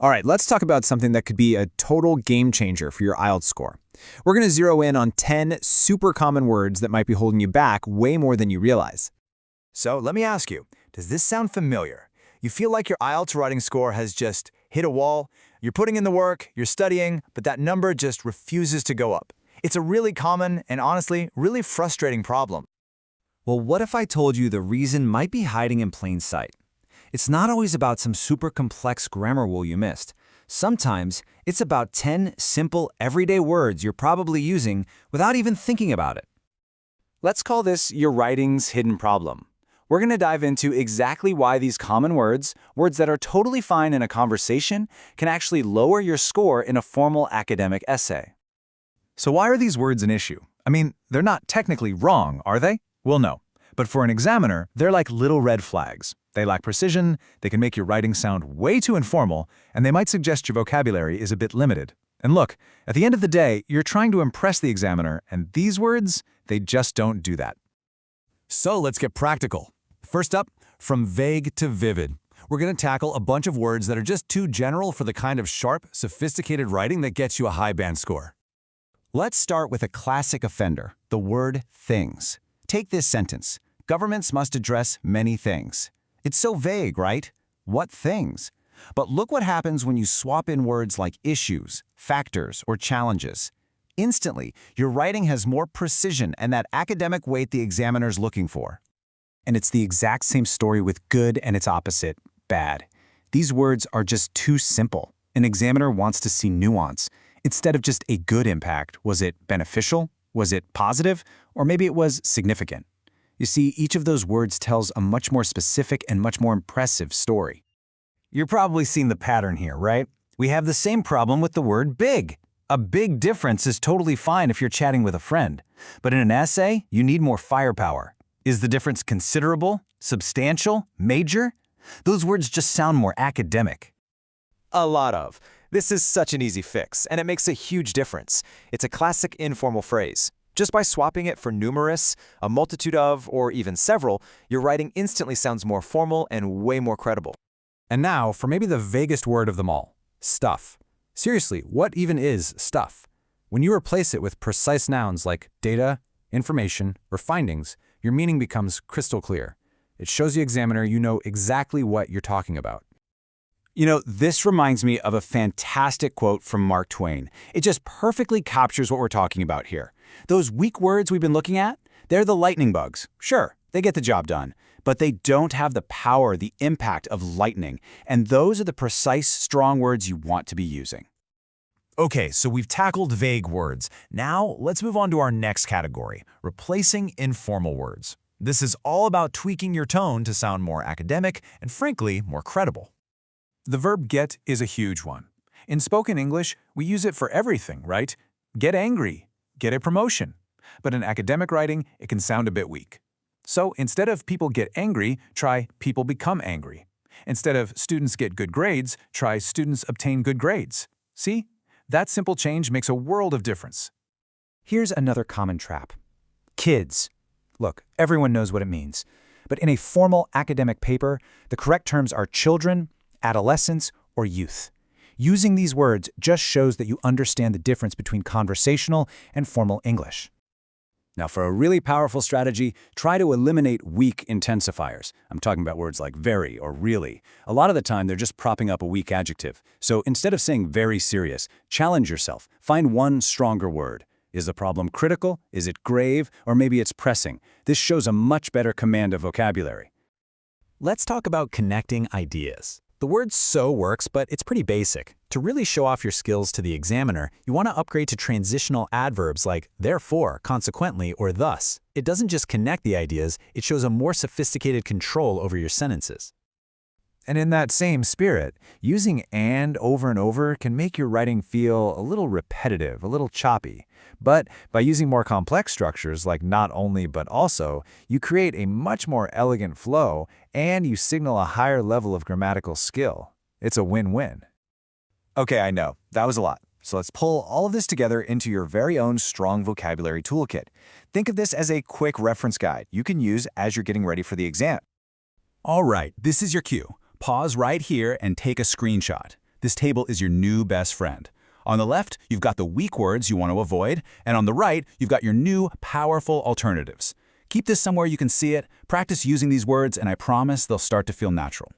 All right, let's talk about something that could be a total game changer for your IELTS score. We're going to zero in on 10 super common words that might be holding you back way more than you realize. So let me ask you, does this sound familiar? You feel like your IELTS writing score has just hit a wall? You're putting in the work, you're studying, but that number just refuses to go up. It's a really common and honestly, really frustrating problem. Well, what if I told you the reason might be hiding in plain sight? It's not always about some super complex grammar rule you missed. Sometimes it's about 10 simple, everyday words you're probably using without even thinking about it. Let's call this your writing's hidden problem. We're going to dive into exactly why these common words that are totally fine in a conversation, can actually lower your score in a formal academic essay. So why are these words an issue? I mean, they're not technically wrong, are they? Well, no. But for an examiner, they're like little red flags. They lack precision, they can make your writing sound way too informal, and they might suggest your vocabulary is a bit limited. And look, at the end of the day, you're trying to impress the examiner, and these words, they just don't do that. So let's get practical. First up, from vague to vivid. We're going to tackle a bunch of words that are just too general for the kind of sharp, sophisticated writing that gets you a high band score. Let's start with a classic offender, the word things. Take this sentence. Governments must address many things. It's so vague, right? What things? But look what happens when you swap in words like issues, factors, or challenges. Instantly, your writing has more precision and that academic weight the examiner's looking for. And it's the exact same story with good and its opposite, bad. These words are just too simple. An examiner wants to see nuance. Instead of just a good impact, was it beneficial? Was it positive? Or maybe it was significant. You see, each of those words tells a much more specific and much more impressive story. You're probably seeing the pattern here, right? We have the same problem with the word big. A big difference is totally fine if you're chatting with a friend. But in an essay, you need more firepower. Is the difference considerable, substantial, major? Those words just sound more academic. A lot of. This is such an easy fix, and it makes a huge difference. It's a classic informal phrase. Just by swapping it for numerous, a multitude of, or even several, your writing instantly sounds more formal and way more credible. And now for maybe the vaguest word of them all, stuff. Seriously, what even is stuff? When you replace it with precise nouns like data, information, or findings, your meaning becomes crystal clear. It shows the examiner you know exactly what you're talking about. You know, this reminds me of a fantastic quote from Mark Twain. It just perfectly captures what we're talking about here. Those weak words we've been looking at, they're the lightning bugs. Sure, they get the job done, but they don't have the power, the impact of lightning, and those are the precise, strong words you want to be using. Okay, so we've tackled vague words. Now, let's move on to our next category, replacing informal words. This is all about tweaking your tone to sound more academic and, frankly, more credible. The verb get is a huge one. In spoken English, we use it for everything, right? Get angry, get a promotion. But in academic writing, it can sound a bit weak. So instead of people get angry, try people become angry. Instead of students get good grades, try students obtain good grades. See? That simple change makes a world of difference. Here's another common trap. Kids. Look, everyone knows what it means. But in a formal academic paper, the correct terms are children, adolescents, or youth. Using these words just shows that you understand the difference between conversational and formal English. Now, for a really powerful strategy, try to eliminate weak intensifiers. I'm talking about words like very or really. A lot of the time, they're just propping up a weak adjective. So instead of saying very serious, challenge yourself. Find one stronger word. Is the problem critical? Is it grave? Or maybe it's pressing? This shows a much better command of vocabulary. Let's talk about connecting ideas. The word so works, but it's pretty basic. To really show off your skills to the examiner, you want to upgrade to transitional adverbs like therefore, consequently, or thus. It doesn't just connect the ideas, it shows a more sophisticated control over your sentences. And in that same spirit, using and over can make your writing feel a little repetitive, a little choppy. But by using more complex structures like not only but also, you create a much more elegant flow and you signal a higher level of grammatical skill. It's a win-win. Okay, I know, that was a lot. So let's pull all of this together into your very own strong vocabulary toolkit. Think of this as a quick reference guide you can use as you're getting ready for the exam. All right, this is your cue. Pause right here and take a screenshot. This table is your new best friend. On the left, you've got the weak words you want to avoid, and on the right, you've got your new, powerful alternatives. Keep this somewhere you can see it, practice using these words, and I promise they'll start to feel natural.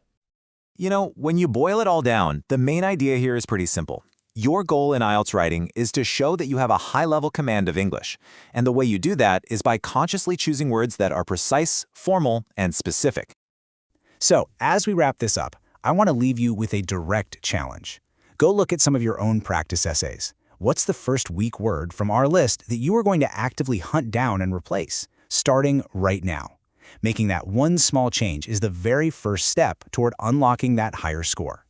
You know, when you boil it all down, the main idea here is pretty simple. Your goal in IELTS writing is to show that you have a high-level command of English, and the way you do that is by consciously choosing words that are precise, formal, and specific. So, as we wrap this up, I want to leave you with a direct challenge. Go look at some of your own practice essays. What's the first weak word from our list that you are going to actively hunt down and replace, starting right now? Making that one small change is the very first step toward unlocking that higher score.